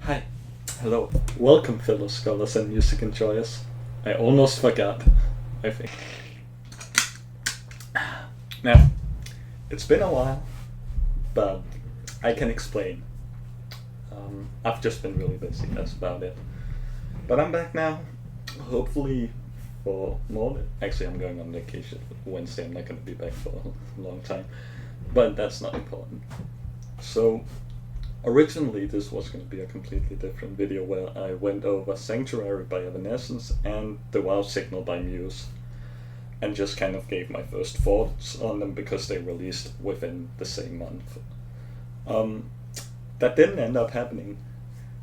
Hi, hello, welcome fellow scholars and music enjoyers. I almost forgot, I think. Now, it's been a while, but I can explain. I've just been really busy, that's about it. But I'm back now, hopefully for more. Actually, I'm going on vacation Wednesday, I'm not going to be back for a long time. But that's not important. So, originally this was going to be a completely different video where I went over Sanctuary by Evanescence and The Wow Signal by Muse, and just kind of gave my first thoughts on them because they released within the same month. That didn't end up happening,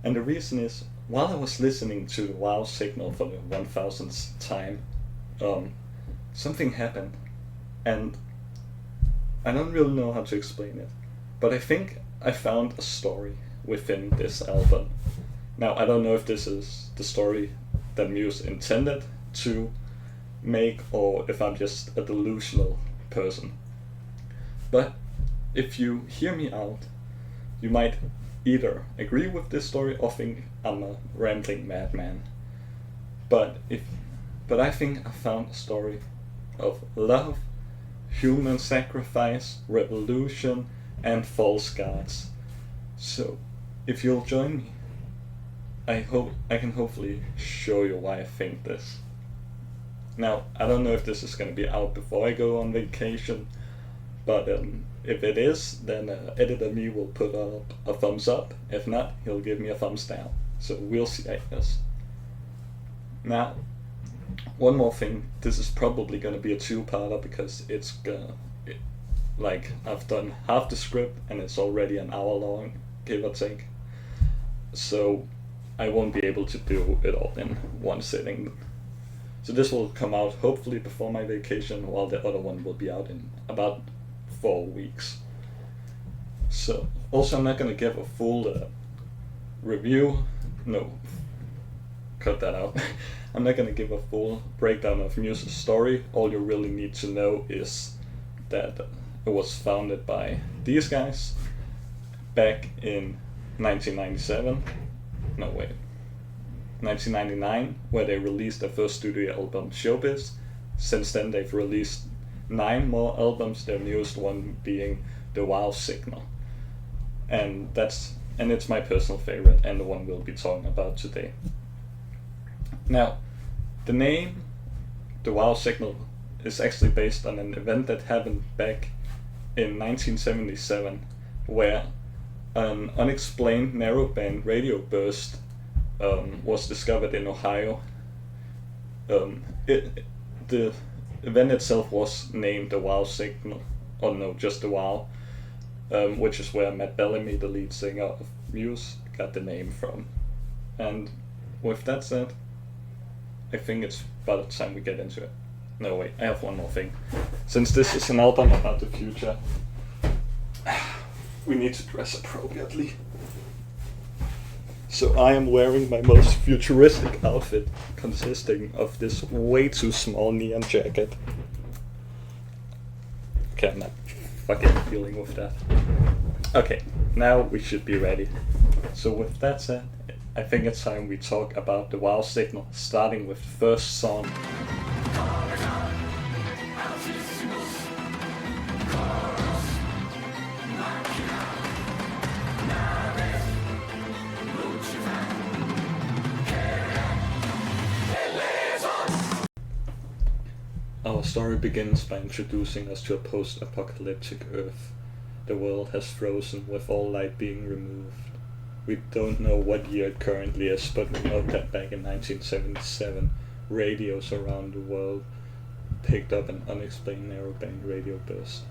and the reason is, while I was listening to The Wow Signal for the 1000th time, something happened, and I don't really know how to explain it, but I think I found a story within this album. Now, I don't know if this is the story that Muse intended to make, or if I'm just a delusional person. But if you hear me out, you might either agree with this story or think I'm a rambling madman. But I think I found a story of love, human sacrifice, revolution, and false gods. So, if you'll join me, I hope I can hopefully show you why I think this. Now, I don't know if this is going to be out before I go on vacation, but if it is, then editor me will put up a thumbs up. If not, he'll give me a thumbs down. So we'll see, I guess. Now, one more thing. This is probably going to be a two-parter because I've done half the script and it's already an hour long, give or take. So I won't be able to do it all in one sitting. So this will come out hopefully before my vacation, while the other one will be out in about 4 weeks. So also I'm not going to give a full review. No, cut that out. I'm not going to give a full breakdown of Muse's story. All you really need to know is that it was founded by these guys back in 1997. No, wait. 1999, where they released their first studio album, Showbiz. Since then, they've released 9 more albums, their newest one being The Wow Signal. And it's my personal favorite, and the one we'll be talking about today. Now, the name The Wow Signal is actually based on an event that happened back in 1977, where an unexplained narrowband radio burst was discovered in Ohio. The event itself was named the Wow Signal, or no, just the Wow, which is where Matt Bellamy, the lead singer of Muse, got the name from. And with that said, I think it's about time we get into it. No, wait, I have one more thing. Since this is an album about the future, we need to dress appropriately. So I am wearing my most futuristic outfit, consisting of this way too small neon jacket. Okay, I'm not fucking dealing with that. Okay, now we should be ready. So with that said, I think it's time we talk about the Wow Signal, starting with the first song. Our story begins by introducing us to a post-apocalyptic Earth. The world has frozen, with all light being removed. We don't know what year it currently is, but we know that back in 1977, radios around the world picked up an unexplained narrowband radio burst.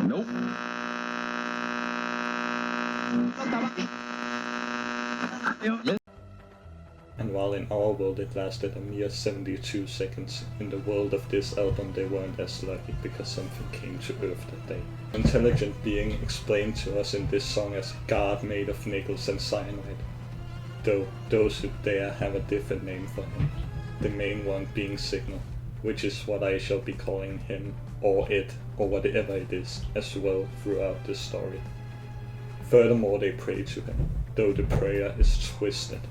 Nope. And while in our world it lasted a mere 72 seconds, in the world of this album they weren't as lucky because something came to Earth that day. Intelligent being explained to us in this song as God made of nickels and cyanide, though those who dare have a different name for him, the main one being Signal, which is what I shall be calling him, or it, or whatever it is, as well throughout this story. Furthermore, they pray to him, though the prayer is twisted.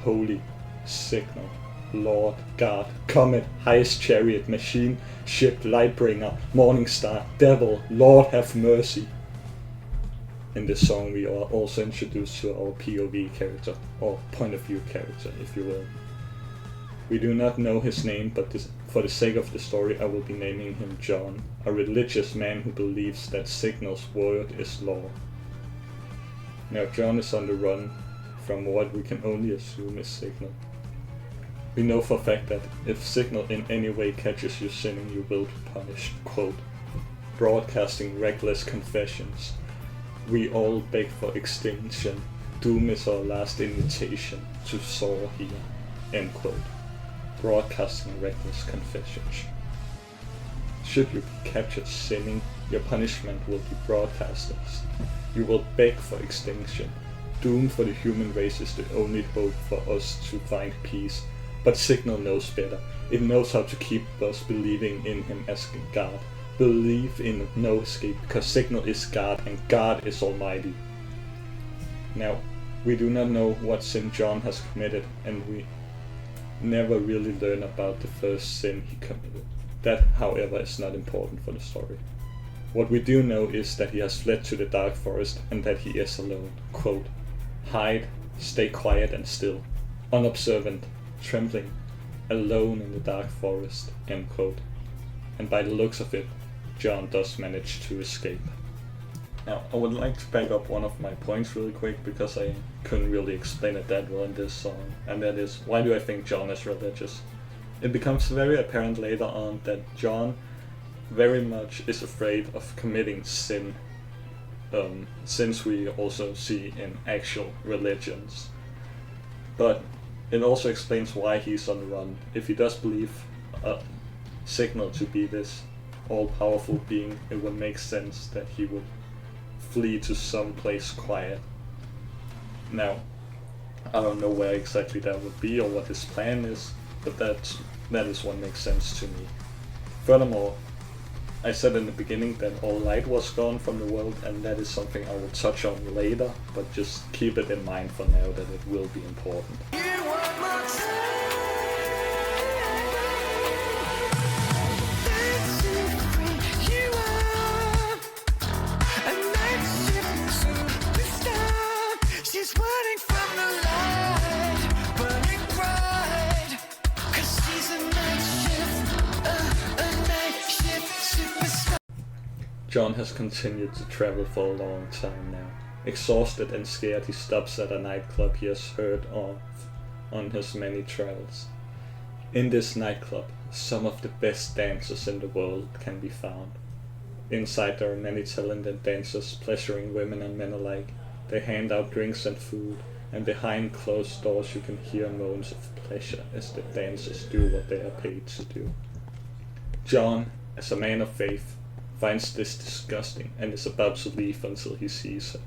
Holy, Signal, Lord, God, Comet, Highest Chariot, Machine, Ship, Lightbringer, Morning Star, Devil, Lord have mercy. In this song we are also introduced to our POV character, or point of view character if you will. We do not know his name, but for the sake of the story I will be naming him John, a religious man who believes that Signal's word is law. Now John is on the run from what we can only assume is Signal. We know for a fact that if Signal in any way catches you sinning, you will be punished. Quote, broadcasting reckless confessions. We all beg for extinction. Doom is our last invitation to soar here. End quote. Broadcasting reckless confessions. Should you be captured sinning, your punishment will be broadcasted. You will beg for extinction. Doom for the human race is the only hope for us to find peace. But Signal knows better. It knows how to keep us believing in him as God. Believe in no escape, because Signal is God and God is almighty. Now, we do not know what sin John has committed, and we never really learn about the first sin he committed. That, however, is not important for the story. What we do know is that he has fled to the dark forest and that he is alone. Quote, hide, stay quiet and still, unobservant, trembling, alone in the dark forest, end quote. And by the looks of it, John does manage to escape. Now, I would like to back up one of my points really quick because I couldn't really explain it that well in this song, and that is, why do I think John is religious? It becomes very apparent later on that John very much is afraid of committing sin, since we also see in actual religions. But it also explains why he's on the run. If he does believe Signal to be this all-powerful being, it would make sense that he would flee to some place quiet. Now, I don't know where exactly that would be or what his plan is, but that is what makes sense to me. Furthermore, I said in the beginning that all light was gone from the world, and that is something I will touch on later, but just keep it in mind for now that it will be important. John has continued to travel for a long time now. Exhausted and scared, he stops at a nightclub he has heard of on his many travels. In this nightclub, some of the best dancers in the world can be found. Inside there are many talented dancers pleasuring women and men alike. They hand out drinks and food, and behind closed doors you can hear moans of pleasure as the dancers do what they are paid to do. John, as a man of faith, finds this disgusting and is about to leave until he sees her,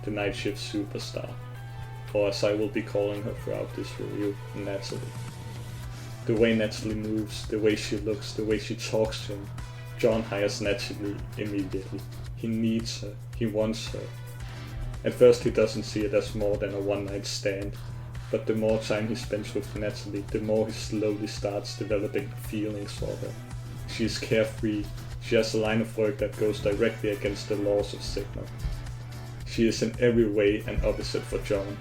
the Nightshift superstar, or as I will be calling her throughout this review, Natalie. The way Natalie moves, the way she looks, the way she talks to him, John hires Natalie immediately. He needs her, he wants her. At first he doesn't see it as more than a one-night stand, but the more time he spends with Natalie, the more he slowly starts developing feelings for her. She is carefree. She has a line of work that goes directly against the laws of Signal. She is in every way an opposite for John.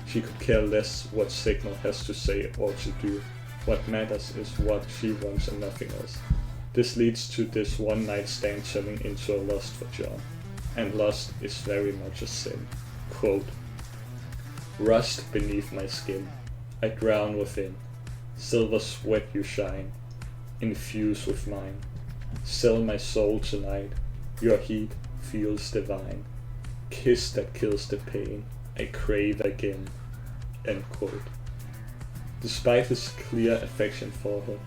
She could care less what Signal has to say or to do. What matters is what she wants and nothing else. This leads to this one night stand turning into a lust for John, and lust is very much a sin. Quote, "Rust beneath my skin, I drown within, silver sweat you shine, infuse with mine, sell my soul tonight, your heat feels divine, kiss that kills the pain, I crave again." End quote. Despite his clear affection for her,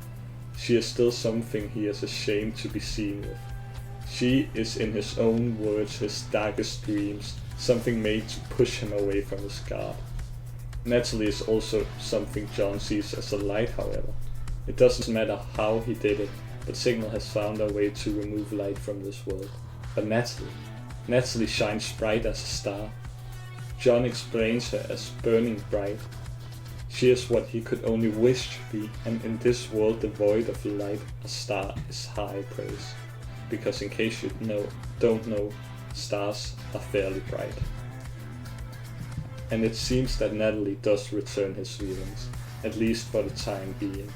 she is still something he is ashamed to be seen with. She is, in his own words, his darkest dreams, something made to push him away from his God. Natalie is also something John sees as a light, however. It doesn't matter how he did it, but Signal has found a way to remove light from this world. But Natalie shines bright as a star. John explains her as burning bright. She is what he could only wish to be, and in this world devoid of light, a star is high praise. Because in case you don't know, stars are fairly bright. And it seems that Natalie does return his feelings, at least for the time being.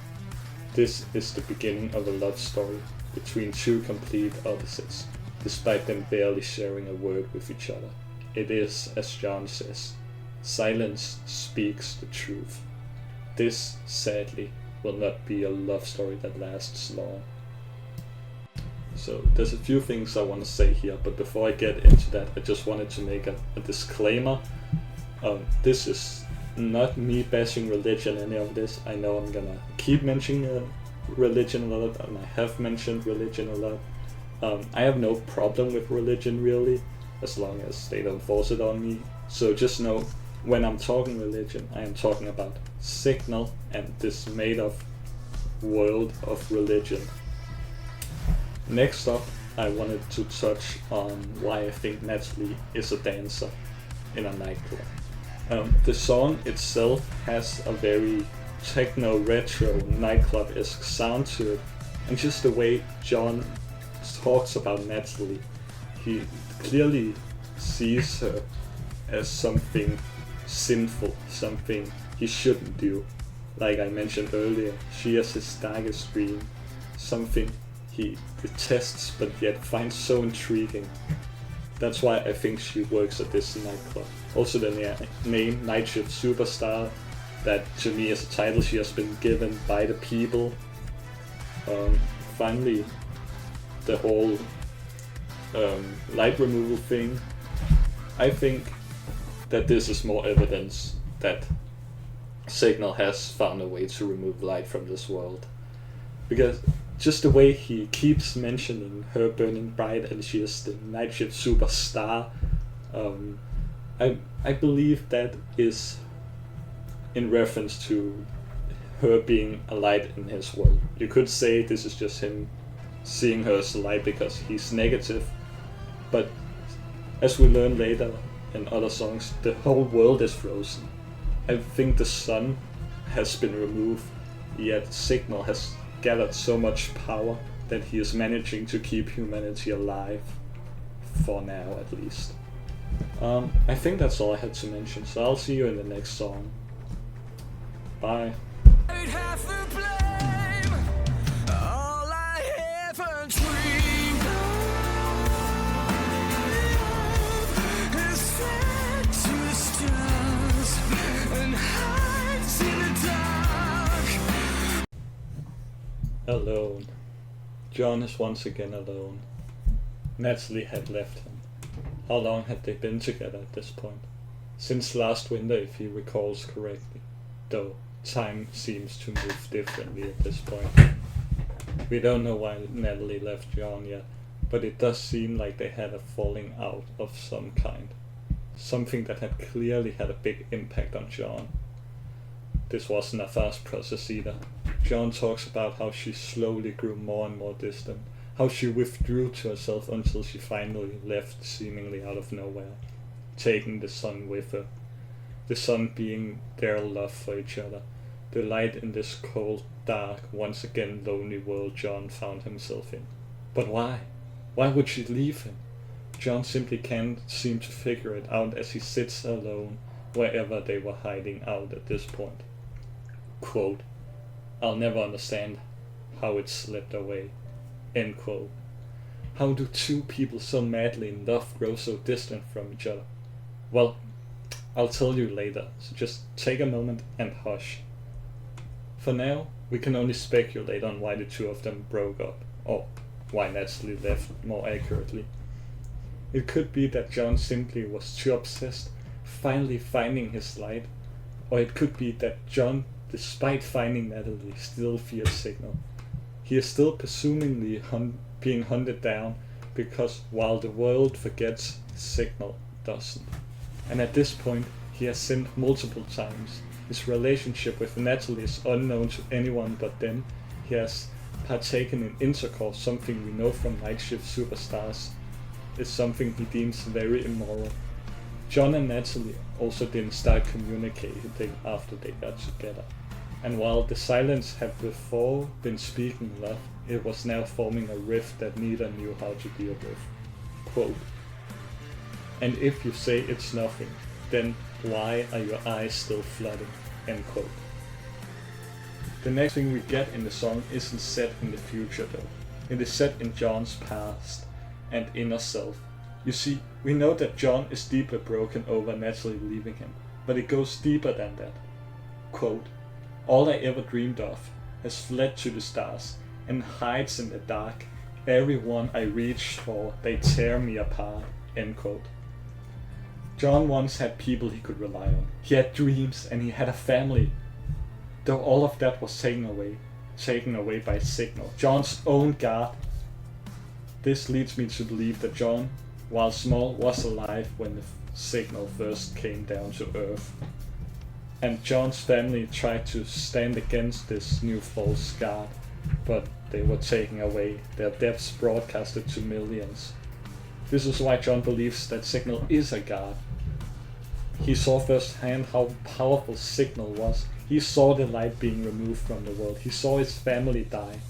This is the beginning of a love story between two complete opposites, despite them barely sharing a word with each other. It is, as John says, silence speaks the truth. This, sadly, will not be a love story that lasts long. So there's a few things I want to say here, but before I get into that, I just wanted to make a disclaimer. This is not me bashing religion, any of this. I know I'm gonna keep mentioning religion a lot, and I have mentioned religion a lot. I have no problem with religion really, as long as they don't force it on me. So just know, when I'm talking religion, I am talking about Signal and this made-up world of religion. Next up, I wanted to touch on why I think Natalie is a dancer in a nightclub. The song itself has a very techno-retro nightclub-esque sound to it, and just the way John talks about Natalie, he clearly sees her as something sinful, something he shouldn't do. Like I mentioned earlier, she is his darkest dream, something he detests but yet finds so intriguing. That's why I think she works at this nightclub. Also the name Nightshift Superstar, that to me is a title she has been given by the people. Finally, the whole light removal thing. I think that this is more evidence that Signal has found a way to remove light from this world. Because just the way he keeps mentioning her burning bright and she is the Nightshift Superstar, I believe that is in reference to her being a light in his world. You could say this is just him seeing her as a light because he's negative, but as we learn later in other songs, the whole world is frozen. I think the sun has been removed, yet Signal has gathered so much power that he is managing to keep humanity alive, for now at least. I think that's all I had to mention, so I'll see you in the next song. Bye. Alone. John is once again alone. Natalie had left him. How long had they been together at this point? Since last winter, if he recalls correctly. Though time seems to move differently at this point. We don't know why Natalie left John yet, but it does seem like they had a falling out of some kind. Something that had clearly had a big impact on John. This wasn't a fast process either. John talks about how she slowly grew more and more distant, how she withdrew to herself until she finally left seemingly out of nowhere, taking the sun with her. The sun being their love for each other, the light in this cold, dark, once again lonely world John found himself in. But why? Why would she leave him? John simply can't seem to figure it out as he sits alone wherever they were hiding out at this point. Quote, "I'll never understand how it slipped away. End quote. How do two people so madly in love grow so distant from each other? Well, I'll tell you later, so just take a moment and hush. For now, we can only speculate on why the two of them broke up, or why Natalie left, more accurately. It could be that John simply was too obsessed, finally finding his light, or it could be that John, despite finding Natalie, still fears Signal. He is still presumably being hunted down, because while the world forgets, Signal doesn't. And at this point, he has sinned multiple times. His relationship with Natalie is unknown to anyone but them. He has partaken in intercourse, something we know from Nightshift superstars is something he deems very immoral. John and Natalie also didn't start communicating after they got together. And while the silence had before been speaking love, it was now forming a rift that neither knew how to deal with. Quote, "And if you say it's nothing, then why are your eyes still flooding?" End quote. The next thing we get in the song isn't set in the future though. It is set in John's past and inner self. You see, we know that John is deeply broken over Natalie leaving him, but it goes deeper than that. Quote, "All I ever dreamed of has fled to the stars and hides in the dark. Everyone I reach for, they tear me apart." End quote. John once had people he could rely on. He had dreams and he had a family. Though all of that was taken away by Signal, John's own God. This leads me to believe that John, while small, was alive when the Signal first came down to Earth. And John's family tried to stand against this new false God, but they were taken away, their deaths broadcasted to millions. This is why John believes that Signal is a god. He saw firsthand how powerful Signal was. He saw the light being removed from the world. He saw his family die.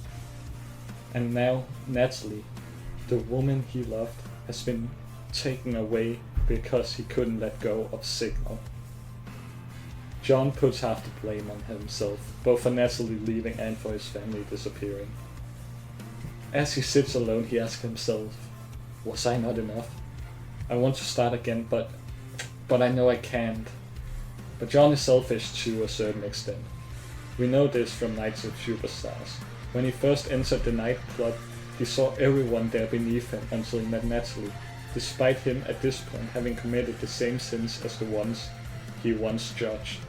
And now Natalie, the woman he loved, has been taken away because he couldn't let go of Signal. John puts half the blame on himself, both for Natalie leaving and for his family disappearing. As he sits alone, he asks himself, was I not enough? I want to start again, but I know I can't. But John is selfish to a certain extent. We know this from Nightshift superstars. When he first entered the nightclub, he saw everyone there beneath him until he met Natalie, despite him at this point having committed the same sins as the ones he once judged.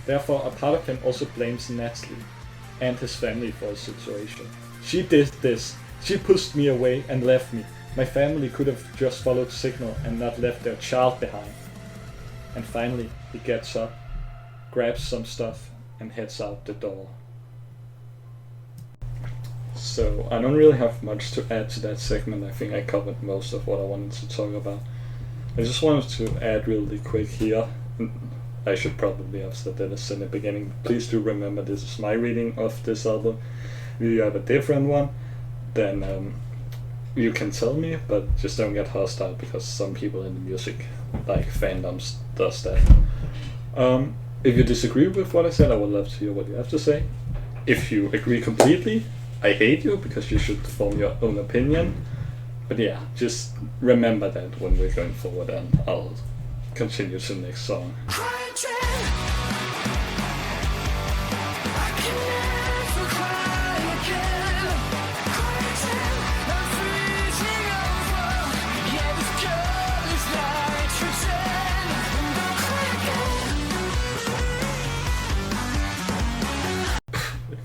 Therefore, a part of him also blames Natalie and his family for his situation. She did this. She pushed me away and left me. My family could have just followed Signal and not left their child behind. And finally, he gets up, grabs some stuff, and heads out the door. So, I don't really have much to add to that segment. I think I covered most of what I wanted to talk about. I just wanted to add really quick here. I should probably have said this in the beginning. Please do remember this is my reading of this album. If you have a different one, then you can tell me, but just don't get hostile because some people in the music like fandoms does that. If you disagree with what I said, I would love to hear what you have to say. If you agree completely, I hate you because you should form your own opinion. But yeah, just remember that when we're going forward, and I'll continue to the next song.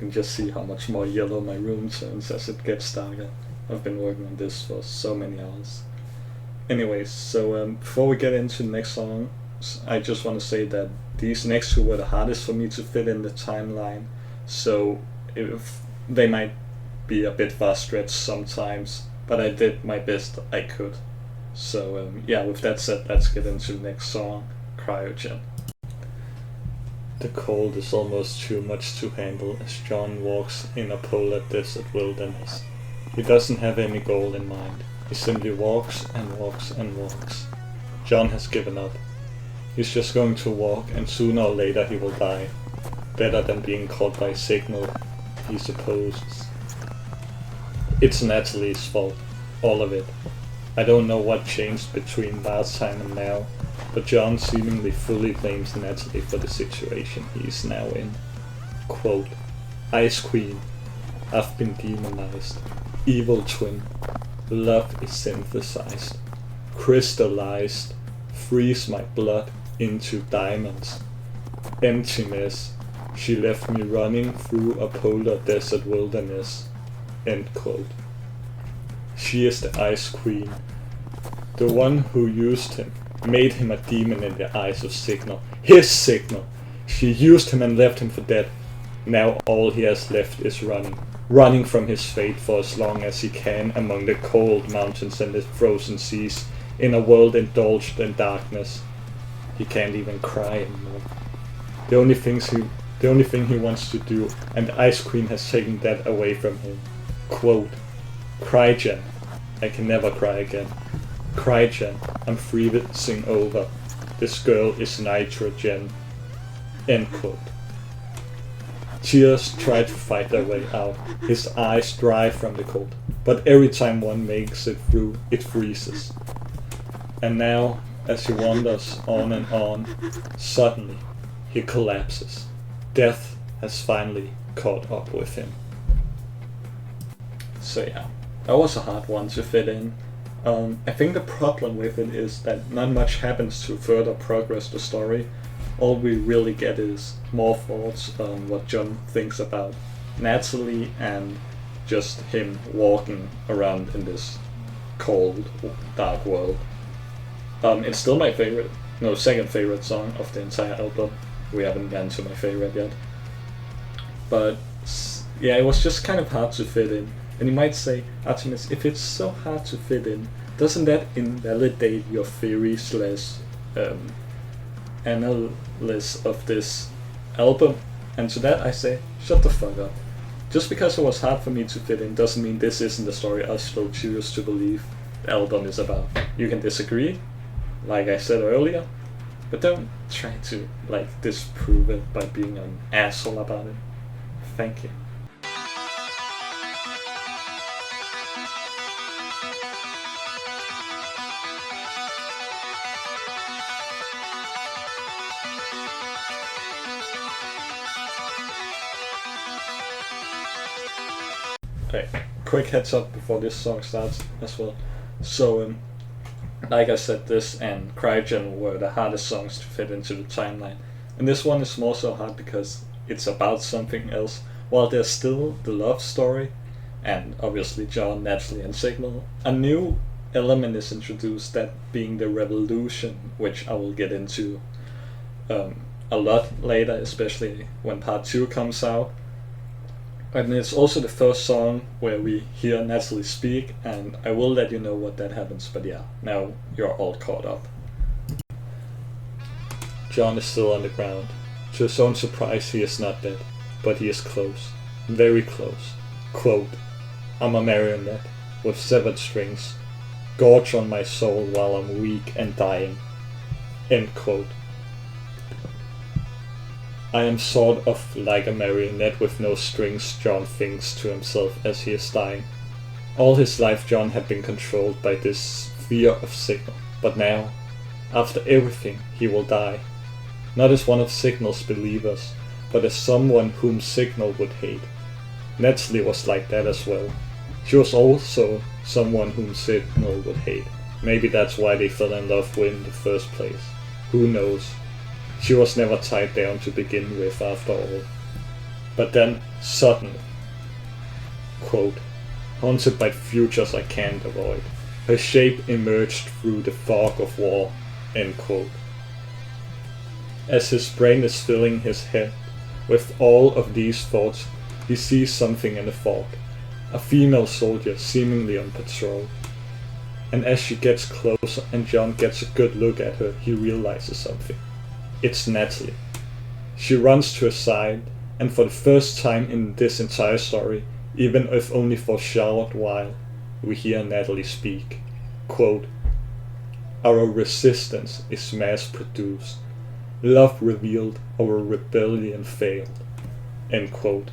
Just see how much more yellow my room turns as it gets darker. I've been working on this for so many hours. Anyways, so before we get into the next songs, I just want to say that these next two were the hardest for me to fit in the timeline, so if they might be a bit far stretched sometimes, but I did my best I could. So yeah, with that said, let's get into the next song, Cryogen. The cold is almost too much to handle as John walks in a polar desert wilderness. He doesn't have any goal in mind. He simply walks and walks and walks. John has given up. He's just going to walk, and sooner or later he will die. Better than being caught by Signal, he supposes. It's Natalie's fault, all of it. I don't know what changed between last time and now, but John seemingly fully blames Natalie for the situation he is now in. Quote, Ice Queen, I've been demonized. Evil twin. Love is synthesized. Crystallized. Freeze my blood into diamonds. Emptiness. She left me running through a polar desert wilderness. End quote. She is the Ice Queen. The one who used him, made him a demon in the eyes of Signal. His Signal! She used him and left him for dead. Now all he has left is running. Running from his fate for as long as he can among the cold mountains and the frozen seas, in a world indulged in darkness. He can't even cry anymore. The only thing he wants to do, and the Ice Queen has taken that away from him. Quote, Cryogen, I can never cry again. Cryogen, I'm freezing over. This girl is nitrogen. End quote. Tears try to fight their way out. His eyes dry from the cold, but every time one makes it through, it freezes. And now, as he wanders on, suddenly he collapses. Death has finally caught up with him. So yeah, that was a hard one to fit in. I think the problem with it is that not much happens to further progress the story. All we really get is more thoughts on what John thinks about Natalie and just him walking around in this cold, dark world. It's still my second favorite song of the entire album. We haven't gotten to my favorite yet. But yeah, it was just kind of hard to fit in. And you might say, Artemis, if it's so hard to fit in, doesn't that invalidate your theory / analysis of this album? And to that I say, shut the fuck up. Just because it was hard for me to fit in doesn't mean this isn't the story I still choose to believe the album is about. You can disagree, like I said earlier, but don't try to disprove it by being an asshole about it. Thank you. Okay, quick heads up before this song starts as well. So, like I said, this and Cryogen were the hardest songs to fit into the timeline. And this one is more so hard because it's about something else. While there's still the love story, and obviously John, Natalie, and Signal, a new element is introduced, that being the revolution, which I will get into a lot later, especially when part 2 comes out. And it's also the first song where we hear Natalie speak, and I will let you know what that happens, but yeah, now you're all caught up. John is still on the ground. To his own surprise, he is not dead, but he is close, very close. Quote, I'm a marionette with severed strings, gorge on my soul while I'm weak and dying. End quote. I am sort of like a marionette with no strings, John thinks to himself as he is dying. All his life John had been controlled by this fear of Signal, but now, after everything, he will die. Not as one of Signal's believers, but as someone whom Signal would hate. Natalie was like that as well. She was also someone whom Signal would hate. Maybe that's why they fell in love with in the first place. Who knows? She was never tied down to begin with, after all. But then, suddenly, quote, haunted by futures I can't avoid, her shape emerged through the fog of war, end quote. As his brain is filling his head with all of these thoughts, he sees something in the fog, a female soldier seemingly on patrol. And as she gets closer and John gets a good look at her, he realizes something. It's Natalie. She runs to his side, and for the first time in this entire story, even if only for a short while, we hear Natalie speak. Quote, our resistance is mass-produced. Love revealed, our rebellion failed. End quote.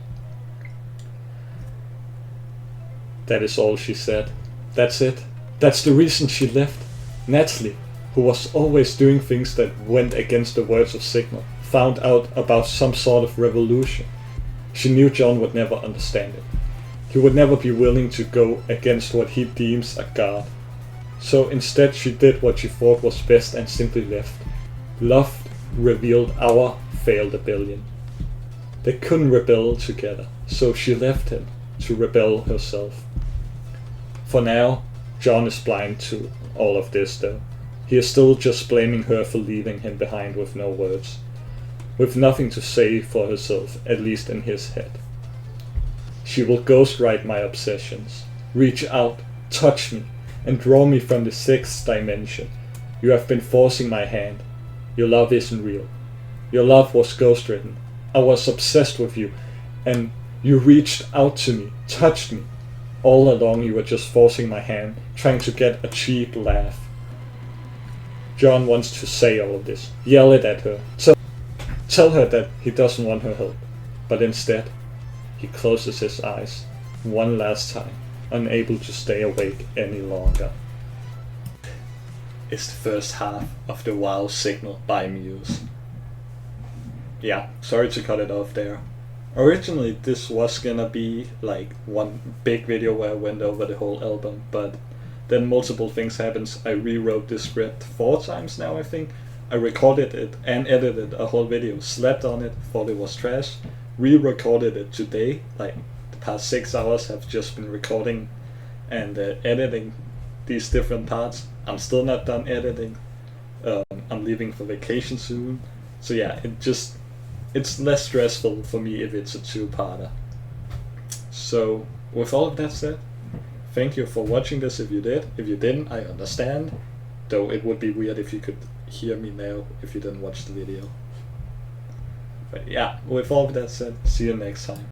That is all she said. That's it. That's the reason she left. Natalie, who was always doing things that went against the words of Signal, found out about some sort of revolution. She knew John would never understand it. He would never be willing to go against what he deems a god. So instead she did what she thought was best and simply left. Love revealed our failed rebellion. They couldn't rebel together, so she left him to rebel herself. For now, John is blind to all of this though. He is still just blaming her for leaving him behind with no words. With nothing to say for herself, at least in his head. She will ghostwrite my obsessions, reach out, touch me, and draw me from the sixth dimension. You have been forcing my hand. Your love isn't real. Your love was ghostwritten. I was obsessed with you, and you reached out to me, touched me. All along you were just forcing my hand, trying to get a cheap laugh. John wants to say all of this, yell it at her, tell her that he doesn't want her help, but instead, he closes his eyes one last time, unable to stay awake any longer. It's the first half of the Wow Signal by Muse. Yeah, sorry to cut it off there. Originally this was gonna be like one big video where I went over the whole album, but then multiple things happened. I rewrote the script 4 times now, I think. I recorded it and edited a whole video, slept on it, thought it was trash, re-recorded it today. Like the past 6 hours have just been recording and editing these different parts. I'm still not done editing. I'm leaving for vacation soon. So yeah, it's less stressful for me if it's a 2-parter. So with all of that said, thank you for watching this if you did. If you didn't, I understand. Though it would be weird if you could hear me now if you didn't watch the video. But yeah, with all of that said, see you next time.